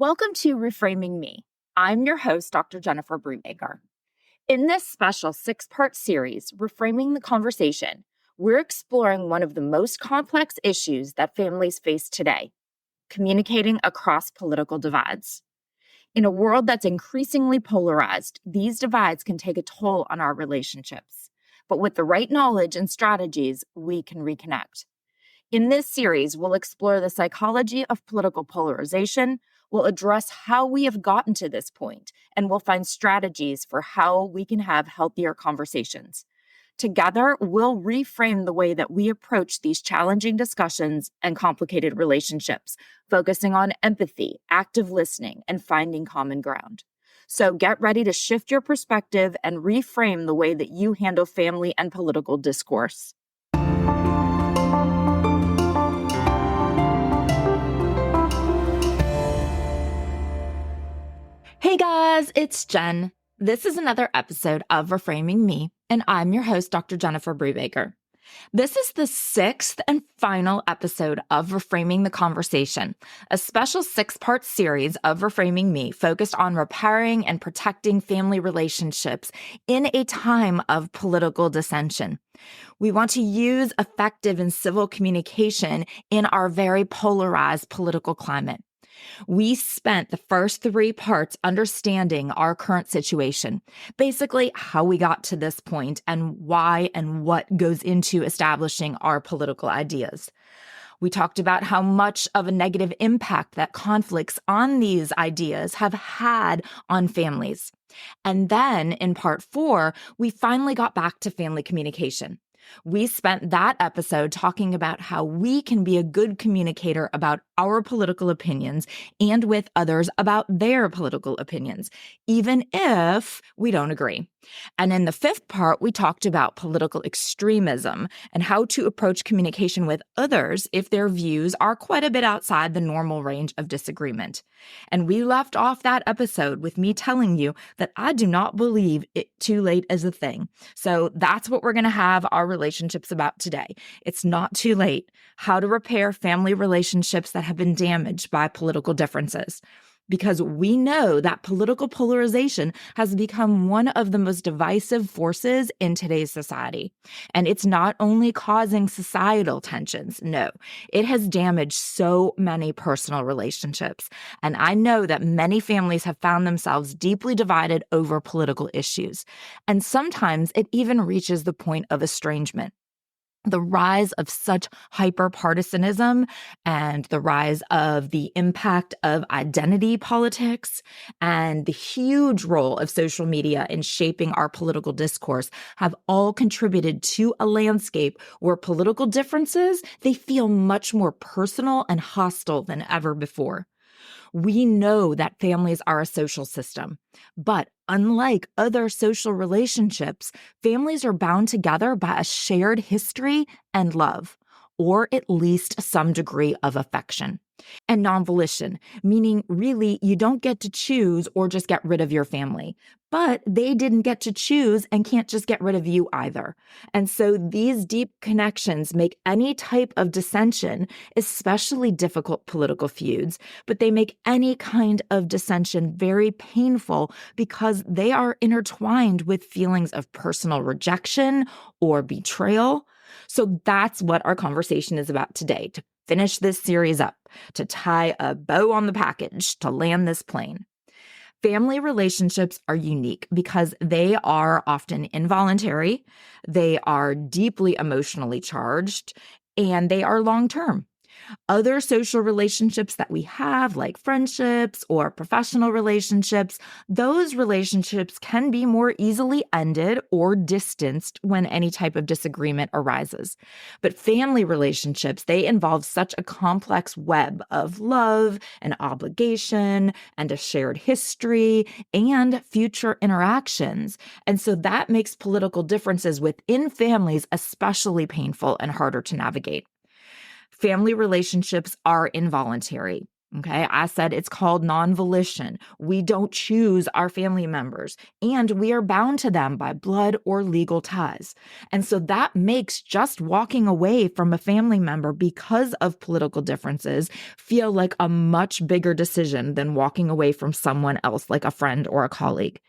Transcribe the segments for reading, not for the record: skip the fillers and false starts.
Welcome to Reframing Me. I'm your host, Dr. Jennifer Brubaker. In this special 6-part series, Reframing the Conversation, we're exploring one of the most complex issues that families face today: communicating across political divides. In a world that's increasingly polarized, these divides can take a toll on our relationships. But with the right knowledge and strategies, we can reconnect. In this series, we'll explore the psychology of political polarization, we'll address how we have gotten to this point, and we'll find strategies for how we can have healthier conversations. Together, we'll reframe the way that we approach these challenging discussions and complicated relationships, focusing on empathy, active listening, and finding common ground. So get ready to shift your perspective and reframe the way that you handle family and political discourse. Hey guys, it's Jen. This is another episode of Reframing Me, and I'm your host, Dr. Jennifer Brubaker. This is the 6th and final episode of Reframing the Conversation, a special 6-part series of Reframing Me focused on repairing and protecting family relationships in a time of political dissension. We want to use effective and civil communication in our very polarized political climate. We spent the first 3 parts understanding our current situation, basically how we got to this point and why and what goes into establishing our political ideas. We talked about how much of a negative impact that conflicts on these ideas have had on families. And then in part 4, we finally got back to family communication. We spent that episode talking about how we can be a good communicator about our political opinions and with others about their political opinions, even if we don't agree. And in the 5th part, we talked about political extremism and how to approach communication with others if their views are quite a bit outside the normal range of disagreement. And we left off that episode with me telling you that I do not believe it too late is a thing. So that's what we're going to have our relationships about today. It's not too late. How to repair family relationships that have been damaged by political differences. Because we know that political polarization has become one of the most divisive forces in today's society. And it's not only causing societal tensions, no, it has damaged so many personal relationships. And I know that many families have found themselves deeply divided over political issues. And sometimes it even reaches the point of estrangement. The rise of such hyper-partisanism and the rise of the impact of identity politics and the huge role of social media in shaping our political discourse have all contributed to a landscape where political differences, they feel much more personal and hostile than ever before. We know that families are a social system, but unlike other social relationships, families are bound together by a shared history and love, or at least some degree of affection. And non-volition, meaning really you don't get to choose or just get rid of your family, but they didn't get to choose and can't just get rid of you either. And so these deep connections make any type of dissension, especially difficult political feuds, but they make any kind of dissension very painful because they are intertwined with feelings of personal rejection or betrayal. So that's what our conversation is about today, to finish this series up, to tie a bow on the package, to land this plane. Family relationships are unique because they are often involuntary, they are deeply emotionally charged, and they are long-term. Other social relationships that we have, like friendships or professional relationships, those relationships can be more easily ended or distanced when any type of disagreement arises. But family relationships, they involve such a complex web of love and obligation and a shared history and future interactions. And so that makes political differences within families especially painful and harder to navigate. Family relationships are involuntary, Okay, I said it's called non-volition. We don't choose our family members, and we are bound to them by blood or legal ties. And so that makes just walking away from a family member because of political differences feel like a much bigger decision than walking away from someone else, like a friend or a colleague.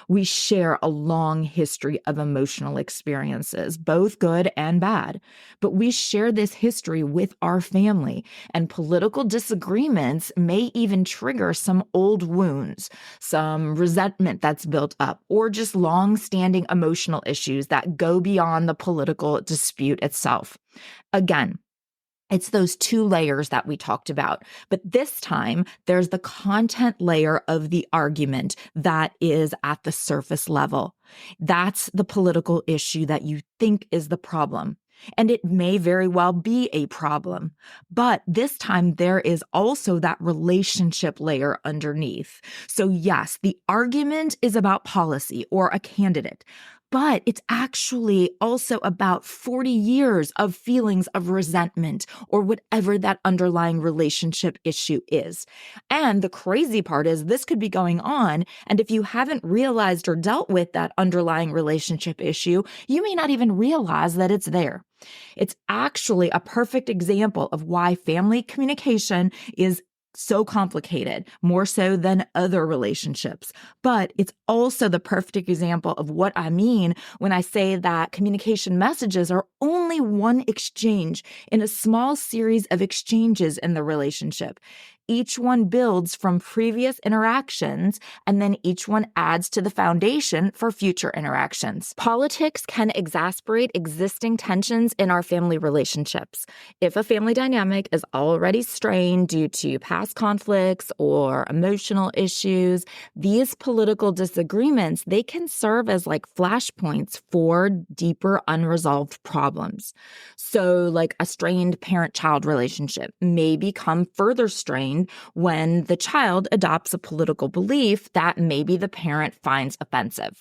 We share a long history of emotional experiences, both good and bad. But we share this history with our family, and political disagreements may even trigger some old wounds, some resentment that's built up, or just long-standing emotional issues that go beyond the political dispute itself. Again, it's those two layers that we talked about. But this time, there's the content layer of the argument that is at the surface level. That's the political issue that you think is the problem. And it may very well be a problem. But this time, there is also that relationship layer underneath. So yes, the argument is about policy or a candidate, but it's actually also about 40 years of feelings of resentment or whatever that underlying relationship issue is. And the crazy part is this could be going on, and if you haven't realized or dealt with that underlying relationship issue, you may not even realize that it's there. It's actually a perfect example of why family communication is so complicated, more so than other relationships. But it's also the perfect example of what I mean when I say that communication messages are only one exchange in a small series of exchanges in the relationship. Each one builds from previous interactions, and then each one adds to the foundation for future interactions. Politics can exacerbate existing tensions in our family relationships. If a family dynamic is already strained due to past conflicts or emotional issues, these political disagreements, they can serve as like flashpoints for deeper unresolved problems. So like a strained parent-child relationship may become further strained when the child adopts a political belief that maybe the parent finds offensive.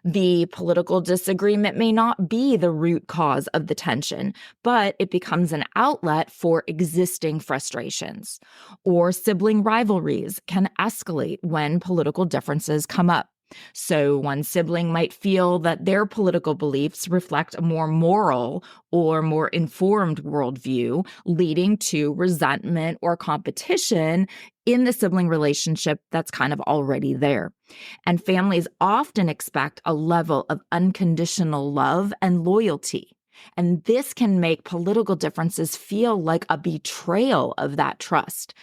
The political disagreement may not be the root cause of the tension, but it becomes an outlet for existing frustrations. Or sibling rivalries can escalate when political differences come up. So one sibling might feel that their political beliefs reflect a more moral or more informed worldview, leading to resentment or competition in the sibling relationship that's kind of already there. And families often expect a level of unconditional love and loyalty. And this can make political differences feel like a betrayal of that trust.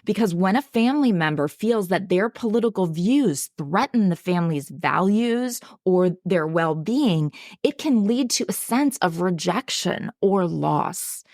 Because when a family member feels that their political views threaten the family's values or their well-being, it can lead to a sense of rejection or loss.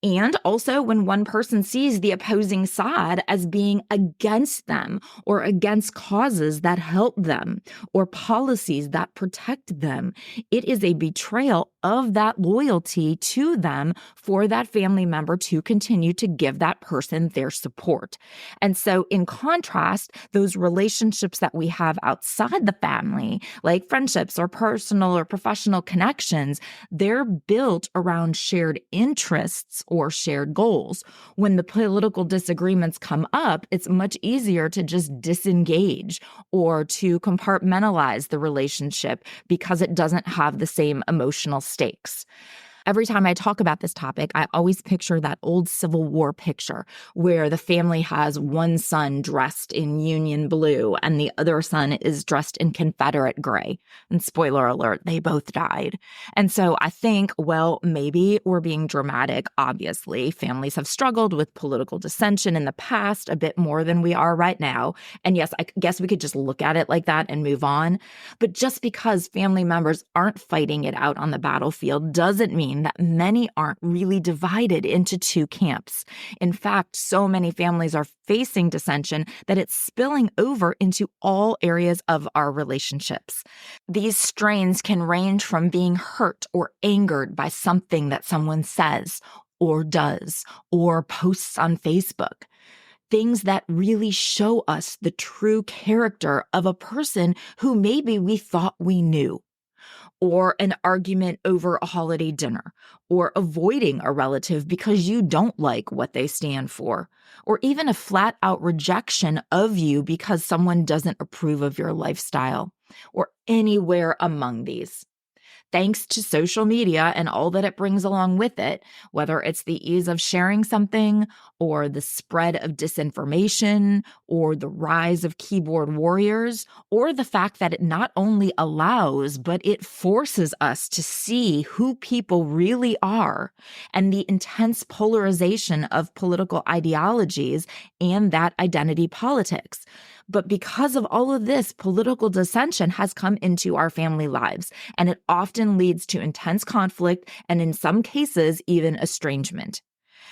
And also when one person sees the opposing side as being against them or against causes that help them or policies that protect them, it is a betrayal of that loyalty to them for that family member to continue to give that person their support. And so in contrast, those relationships that we have outside the family, like friendships or personal or professional connections, they're built around shared interests or shared goals. When the political disagreements come up, it's much easier to just disengage or to compartmentalize the relationship because it doesn't have the same emotional stakes. Every time I talk about this topic, I always picture that old Civil War picture where the family has one son dressed in Union blue and the other son is dressed in Confederate gray. And spoiler alert, they both died. And so I think, well, maybe we're being dramatic. Obviously, families have struggled with political dissension in the past a bit more than we are right now. And yes, I guess we could just look at it like that and move on. But just because family members aren't fighting it out on the battlefield doesn't mean that many aren't really divided into two camps. In fact, so many families are facing dissension that it's spilling over into all areas of our relationships. These strains can range from being hurt or angered by something that someone says or does or posts on Facebook. Things that really show us the true character of a person who maybe we thought we knew. or an argument over a holiday dinner, or avoiding a relative because you don't like what they stand for, or even a flat out rejection of you because someone doesn't approve of your lifestyle, or anywhere among these. Thanks to social media and all that it brings along with it, whether it's the ease of sharing something or the spread of disinformation or the rise of keyboard warriors, or the fact that it not only allows, but it forces us to see who people really are, and the intense polarization of political ideologies and that identity politics. But because of all of this, political dissension has come into our family lives, and it often leads to intense conflict and, in some cases, even estrangement.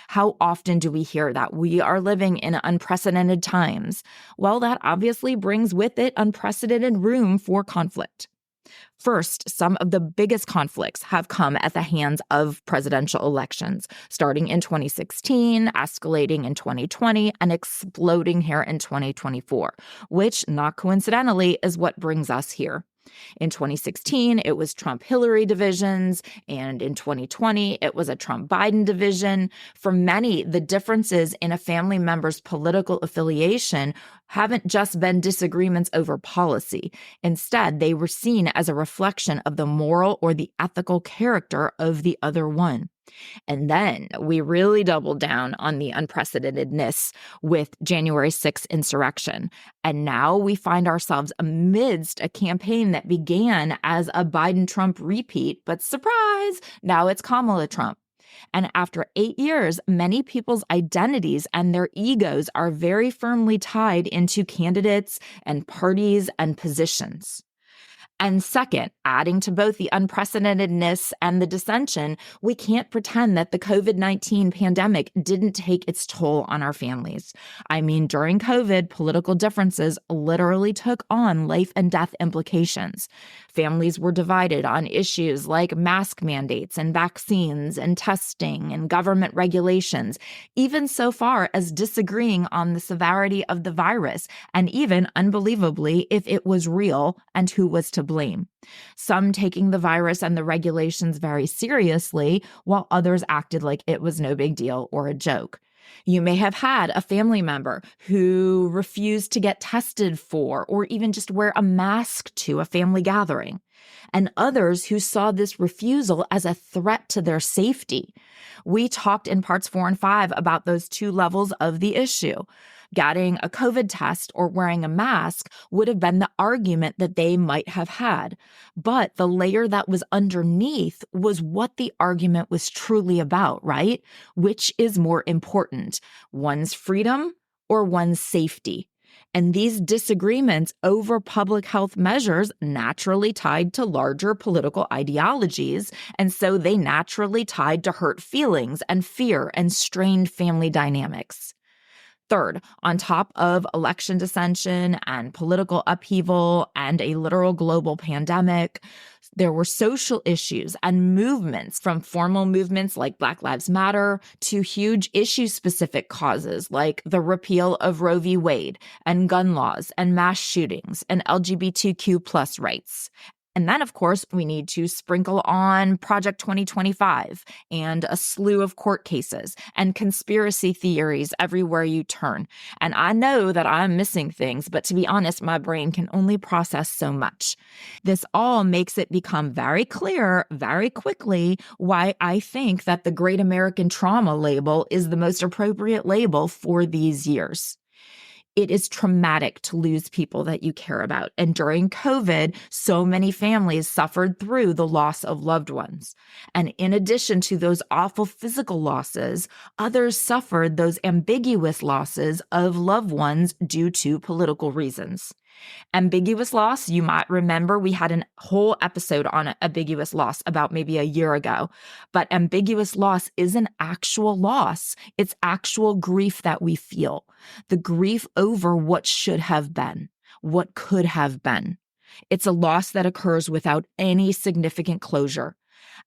How often do we hear that we are living in unprecedented times? Well, that obviously brings with it unprecedented room for conflict. First, some of the biggest conflicts have come at the hands of presidential elections, starting in 2016, escalating in 2020, and exploding here in 2024, which, not coincidentally, is what brings us here. In 2016, it was Trump-Hillary divisions, and in 2020, it was a Trump-Biden division. For many, the differences in a family member's political affiliation haven't just been disagreements over policy. Instead, they were seen as a reflection of the moral or the ethical character of the other one. And then we really doubled down on the unprecedentedness with January 6th insurrection. And now we find ourselves amidst a campaign that began as a Biden-Trump repeat, but surprise, now it's Kamala Trump. And after 8 years, many people's identities and their egos are very firmly tied into candidates and parties and positions. And second, adding to both the unprecedentedness and the dissension, we can't pretend that the COVID-19 pandemic didn't take its toll on our families. I mean, during COVID, political differences literally took on life and death implications. Families were divided on issues like mask mandates and vaccines and testing and government regulations, even so far as disagreeing on the severity of the virus and even, unbelievably, if it was real and who was to blame. Some taking the virus and the regulations very seriously, while others acted like it was no big deal or a joke. You may have had a family member who refused to get tested for or even just wear a mask to a family gathering, and others who saw this refusal as a threat to their safety. We talked in parts 4 and 5 about those two levels of the issue. Getting a COVID test or wearing a mask would have been the argument that they might have had. But the layer that was underneath was what the argument was truly about, right? Which is more important, one's freedom or one's safety? And these disagreements over public health measures naturally tied to larger political ideologies, and so they naturally tied to hurt feelings and fear and strained family dynamics. Third, on top of election dissension and political upheaval and a literal global pandemic, there were social issues and movements, from formal movements like Black Lives Matter to huge issue-specific causes like the repeal of Roe v. Wade and gun laws and mass shootings and LGBTQ plus rights. And then, of course, we need to sprinkle on Project 2025 and a slew of court cases and conspiracy theories everywhere you turn. And I know that I'm missing things, but to be honest, my brain can only process so much. This all makes it become very clear very quickly why I think that the Great American Trauma label is the most appropriate label for these years. It is traumatic to lose people that you care about. And during COVID, so many families suffered through the loss of loved ones. And in addition to those awful physical losses, others suffered those ambiguous losses of loved ones due to political reasons. Ambiguous loss, you might remember we had a whole episode on ambiguous loss about maybe a year ago. But ambiguous loss is an actual loss. It's actual grief that we feel. The grief over what should have been, what could have been. It's a loss that occurs without any significant closure.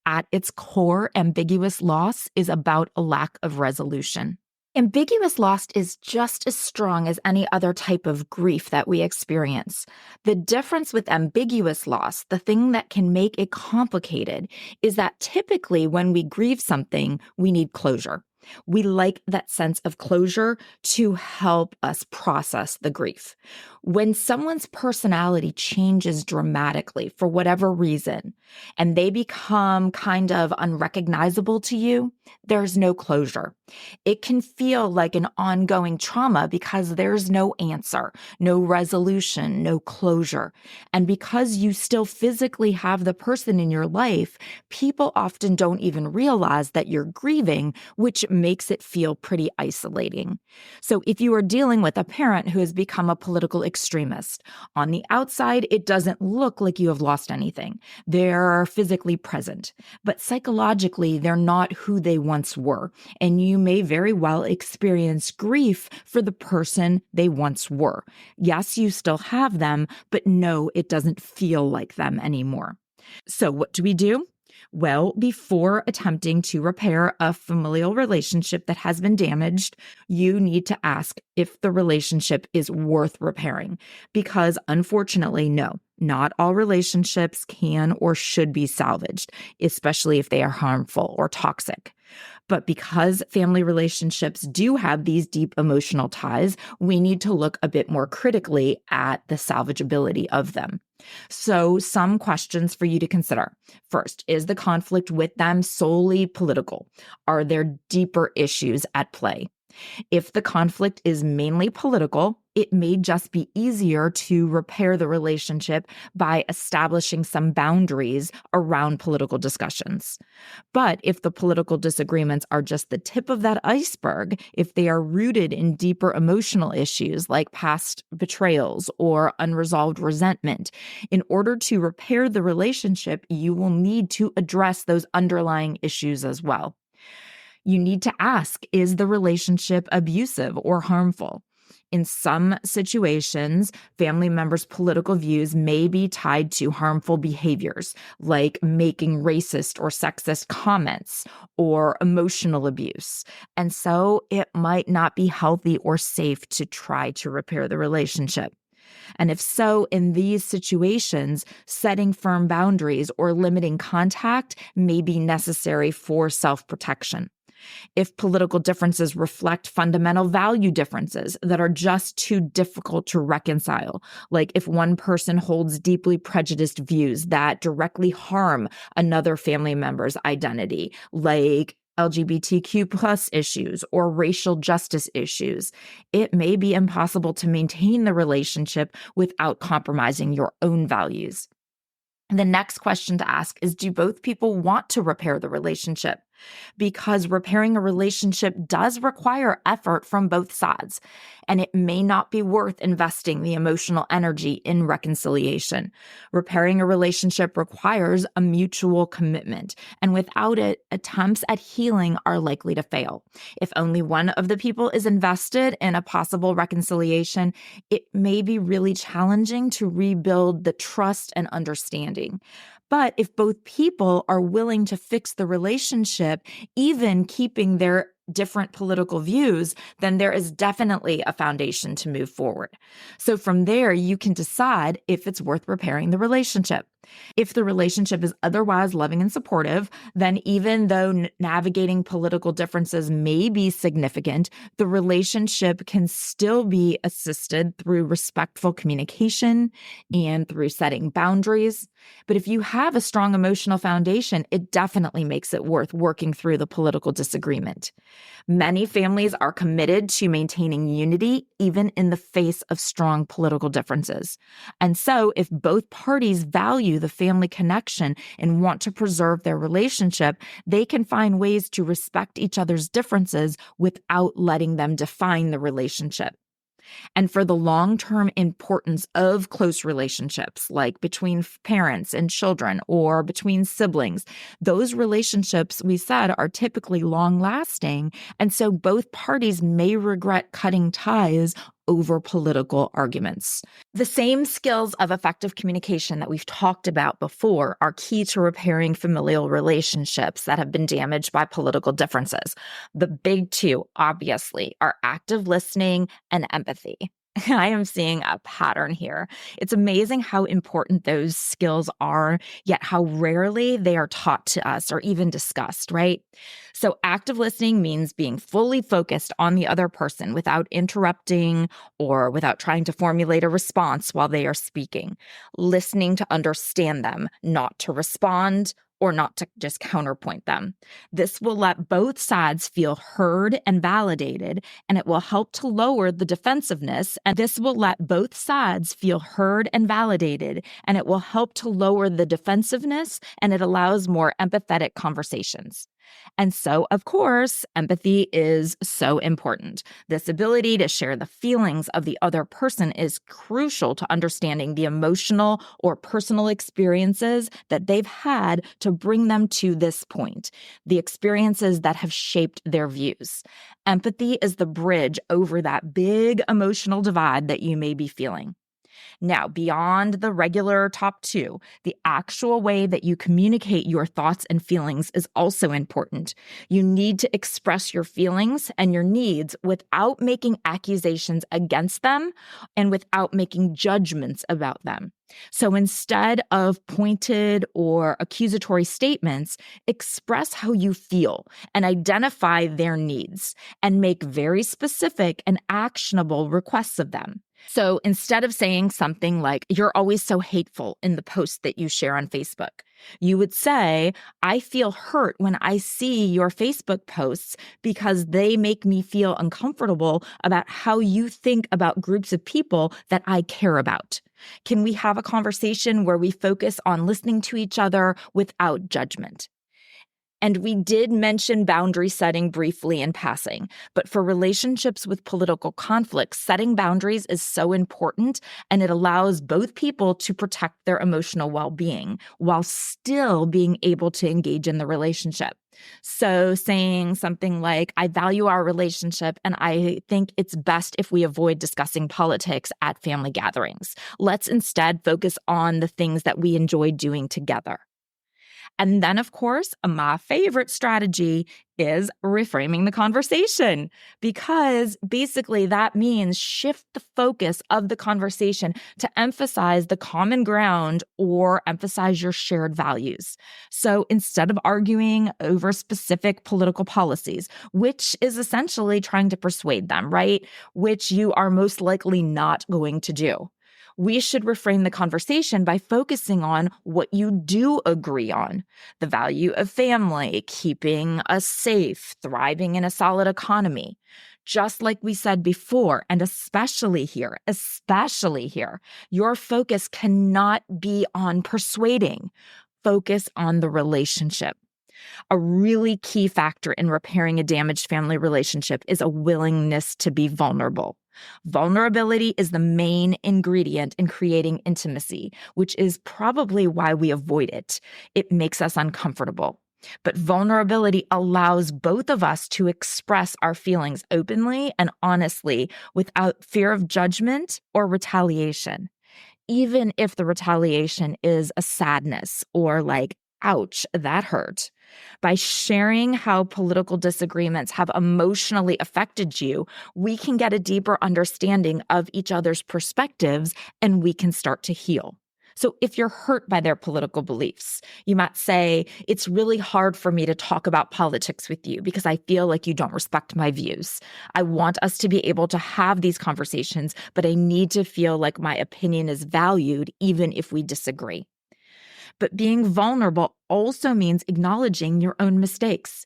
At its core, ambiguous loss is about a lack of resolution. Ambiguous loss is just as strong as any other type of grief that we experience. The difference with ambiguous loss, the thing that can make it complicated, is that typically when we grieve something, we need closure. We like that sense of closure to help us process the grief. When someone's personality changes dramatically for whatever reason, and they become kind of unrecognizable to you, there's no closure. It can feel like an ongoing trauma because there's no answer, no resolution, no closure. And because you still physically have the person in your life, people often don't even realize that you're grieving, which makes it feel pretty isolating. So if you are dealing with a parent who has become a political extremist, on the outside, it doesn't look like you have lost anything. They're physically present, but psychologically, they're not who they once were. And you may very well experience grief for the person they once were. Yes, you still have them, but no, it doesn't feel like them anymore. So what do we do? Well, before attempting to repair a familial relationship that has been damaged, you need to ask if the relationship is worth repairing. Because unfortunately, no, not all relationships can or should be salvaged, especially if they are harmful or toxic. But because family relationships do have these deep emotional ties, we need to look a bit more critically at the salvageability of them. So, some questions for you to consider. First, is the conflict with them solely political? Are there deeper issues at play? If the conflict is mainly political, it may just be easier to repair the relationship by establishing some boundaries around political discussions. But if the political disagreements are just the tip of that iceberg, if they are rooted in deeper emotional issues like past betrayals or unresolved resentment, in order to repair the relationship, you will need to address those underlying issues as well. You need to ask, is the relationship abusive or harmful? In some situations, family members' political views may be tied to harmful behaviors, like making racist or sexist comments or emotional abuse. And so it might not be healthy or safe to try to repair the relationship. And if so, in these situations, setting firm boundaries or limiting contact may be necessary for self-protection. If political differences reflect fundamental value differences that are just too difficult to reconcile, like if one person holds deeply prejudiced views that directly harm another family member's identity, like LGBTQ plus issues or racial justice issues, it may be impossible to maintain the relationship without compromising your own values. The next question to ask is, do both people want to repair the relationship? Because repairing a relationship does require effort from both sides, and it may not be worth investing the emotional energy in reconciliation. Repairing a relationship requires a mutual commitment, and without it, attempts at healing are likely to fail. If only one of the people is invested in a possible reconciliation, it may be really challenging to rebuild the trust and understanding. But if both people are willing to fix the relationship, even keeping their different political views, then there is definitely a foundation to move forward. So from there, you can decide if it's worth repairing the relationship. If the relationship is otherwise loving and supportive, then even though navigating political differences may be significant, the relationship can still be assisted through respectful communication and through setting boundaries. But if you have a strong emotional foundation, it definitely makes it worth working through the political disagreement. Many families are committed to maintaining unity even in the face of strong political differences. And so if both parties value the family connection and want to preserve their relationship, they can find ways to respect each other's differences without letting them define the relationship. And for the long-term importance of close relationships, like between parents and children or between siblings, those relationships, we said, are typically long-lasting. And so both parties may regret cutting ties over political arguments. The same skills of effective communication that we've talked about before are key to repairing familial relationships that have been damaged by political differences. The big two, obviously, are active listening and empathy. I am seeing a pattern here. It's amazing how important those skills are, yet how rarely they are taught to us or even discussed, right? So active listening means being fully focused on the other person without interrupting or without trying to formulate a response while they are speaking. Listening to understand them, not to respond or not to just counterpoint them. This will let both sides feel heard and validated, and it will help to lower the defensiveness. And this will let both sides feel heard and validated, and it will help to lower the defensiveness, and it allows more empathetic conversations. And so, of course, empathy is so important. This ability to share the feelings of the other person is crucial to understanding the emotional or personal experiences that they've had to bring them to this point, the experiences that have shaped their views. Empathy is the bridge over that big emotional divide that you may be feeling. Now, beyond the regular top two, the actual way that you communicate your thoughts and feelings is also important. You need to express your feelings and your needs without making accusations against them and without making judgments about them. So instead of pointed or accusatory statements, express how you feel and identify their needs and make very specific and actionable requests of them. So instead of saying something like, "You're always so hateful" in the post that you share on Facebook, you would say, "I feel hurt when I see your Facebook posts because they make me feel uncomfortable about how you think about groups of people that I care about. Can we have a conversation where we focus on listening to each other without judgment?" And we did mention boundary setting briefly in passing, but for relationships with political conflicts, setting boundaries is so important, and it allows both people to protect their emotional well-being while still being able to engage in the relationship. So saying something like, "I value our relationship and I think it's best if we avoid discussing politics at family gatherings. Let's instead focus on the things that we enjoy doing together." And then, of course, my favorite strategy is reframing the conversation, because basically that means shift the focus of the conversation to emphasize the common ground or emphasize your shared values. So instead of arguing over specific political policies, which is essentially trying to persuade them, right? Which you are most likely not going to do. We should reframe the conversation by focusing on what you do agree on: the value of family, keeping us safe, thriving in a solid economy. Just like we said before, and especially here, your focus cannot be on persuading. Focus on the relationship. A really key factor in repairing a damaged family relationship is a willingness to be vulnerable. Vulnerability is the main ingredient in creating intimacy, which is probably why we avoid it. It makes us uncomfortable. But vulnerability allows both of us to express our feelings openly and honestly without fear of judgment or retaliation, even if the retaliation is a sadness or like, "Ouch, that hurt." By sharing how political disagreements have emotionally affected you, we can get a deeper understanding of each other's perspectives, and we can start to heal. So if you're hurt by their political beliefs, you might say, "It's really hard for me to talk about politics with you because I feel like you don't respect my views. I want us to be able to have these conversations, but I need to feel like my opinion is valued even if we disagree." But being vulnerable also means acknowledging your own mistakes.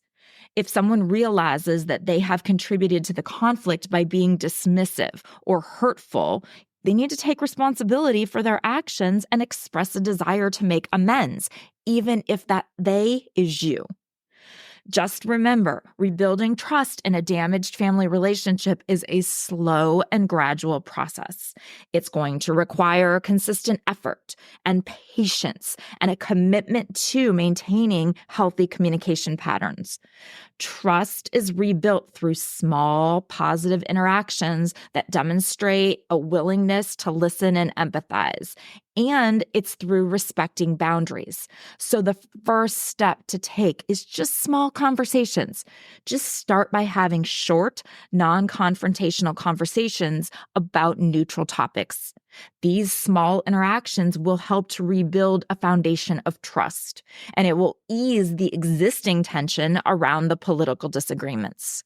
If someone realizes that they have contributed to the conflict by being dismissive or hurtful, they need to take responsibility for their actions and express a desire to make amends, even if that they is you. Just remember, rebuilding trust in a damaged family relationship is a slow and gradual process. It's going to require consistent effort and patience and a commitment to maintaining healthy communication patterns. Trust is rebuilt through small, positive interactions that demonstrate a willingness to listen and empathize. And it's through respecting boundaries. So the first step to take is just small conversations. Just start by having short, non-confrontational conversations about neutral topics. These small interactions will help to rebuild a foundation of trust, and it will ease the existing tension around the political disagreements.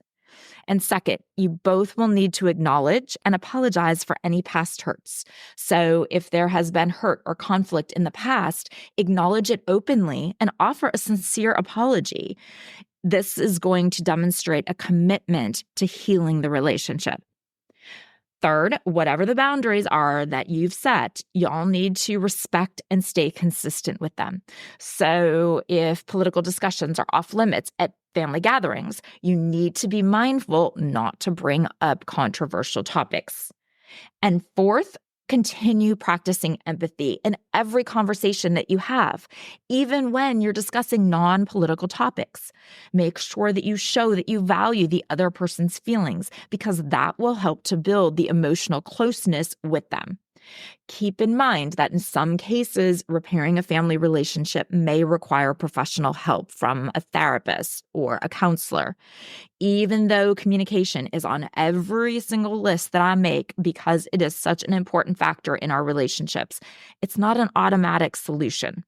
And second, you both will need to acknowledge and apologize for any past hurts. So if there has been hurt or conflict in the past, acknowledge it openly and offer a sincere apology. This is going to demonstrate a commitment to healing the relationship. Third, whatever the boundaries are that you've set, y'all need to respect and stay consistent with them. So if political discussions are off limits at family gatherings, you need to be mindful not to bring up controversial topics. And fourth, continue practicing empathy in every conversation that you have, even when you're discussing non-political topics. Make sure that you show that you value the other person's feelings, because that will help to build the emotional closeness with them. Keep in mind that in some cases, repairing a family relationship may require professional help from a therapist or a counselor. Even though communication is on every single list that I make because it is such an important factor in our relationships, it's not an automatic solution.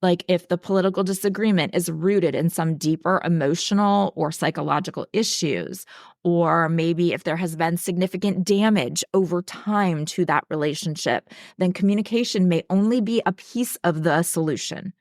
Like if the political disagreement is rooted in some deeper emotional or psychological issues, or maybe if there has been significant damage over time to that relationship, then communication may only be a piece of the solution.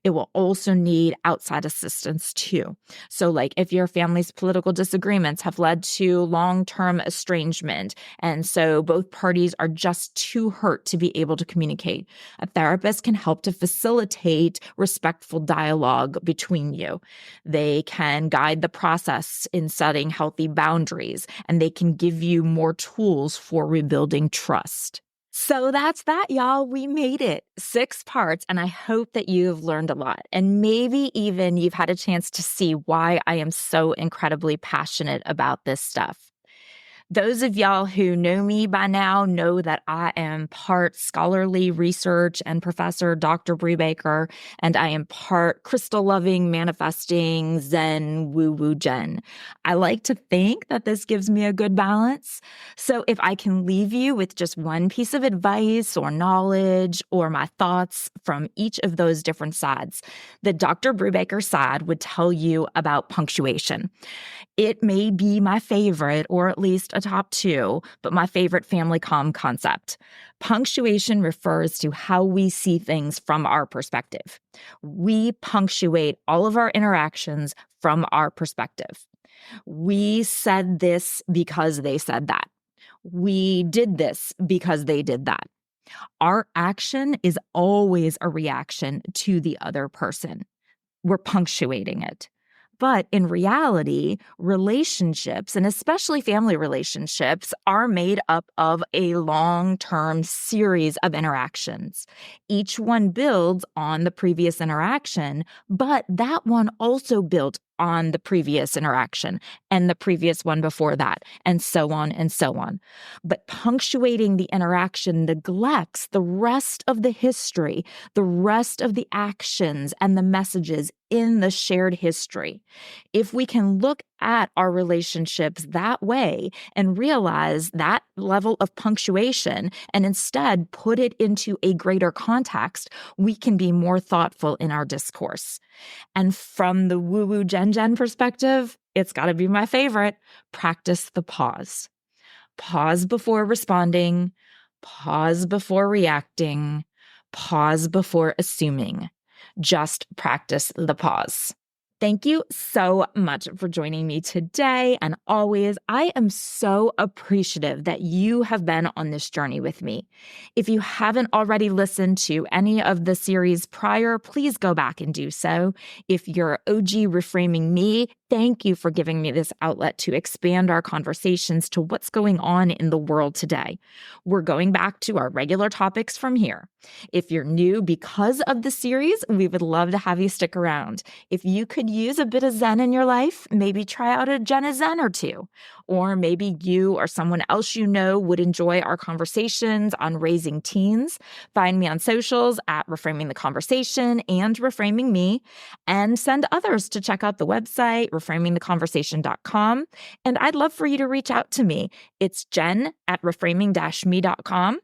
It will also need outside assistance too. So like if your family's political disagreements have led to long-term estrangement, and so both parties are just too hurt to be able to communicate, a therapist can help to facilitate respectful dialogue between you. They can guide the process in setting healthy boundaries, and they can give you more tools for rebuilding trust. So that's that, y'all. We made it. 6 parts, and I hope that you've learned a lot. And maybe even you've had a chance to see why I am so incredibly passionate about this stuff. Those of y'all who know me by now know that I am part scholarly research and Professor Dr. Brubaker, and I am part crystal-loving, manifesting, Zen, woo-woo Jen. I like to think that this gives me a good balance. So if I can leave you with just one piece of advice or knowledge or my thoughts from each of those different sides, the Dr. Brubaker side would tell you about punctuation. It may be my favorite, or at least a top 2, but my favorite family comm concept. Punctuation refers to how we see things from our perspective. We punctuate all of our interactions from our perspective. We said this because they said that. We did this because they did that. Our action is always a reaction to the other person. We're punctuating it. But in reality, relationships, and especially family relationships, are made up of a long-term series of interactions. Each one builds on the previous interaction, but that one also built on the previous interaction and the previous one before that, and so on and so on. But punctuating the interaction neglects the rest of the history, the rest of the actions and the messages in the shared history. If we can look at our relationships that way and realize that level of punctuation and instead put it into a greater context, we can be more thoughtful in our discourse. And from the woo-woo Jen perspective, it's got to be my favorite. Practice the pause. Pause before responding. Pause before reacting. Pause before assuming. Just practice the pause. Thank you so much for joining me today. And always, I am so appreciative that you have been on this journey with me. If you haven't already listened to any of the series prior, please go back and do so. If you're OG Reframing Me, thank you for giving me this outlet to expand our conversations to what's going on in the world today. We're going back to our regular topics from here. If you're new because of the series, we would love to have you stick around. If you could use a bit of Zen in your life, maybe try out a Jenna Zen or two. Or maybe you or someone else you know would enjoy our conversations on raising teens. Find me on socials at Reframing the Conversation and Reframing Me, and send others to check out the website, reframingtheconversation.com. And I'd love for you to reach out to me. It's jen@reframing-me.com.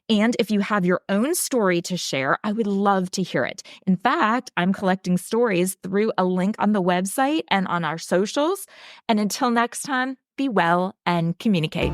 And if you have your own story to share, I would love to hear it. In fact, I'm collecting stories through a link on the website and on our socials. And until next time, be well and communicate.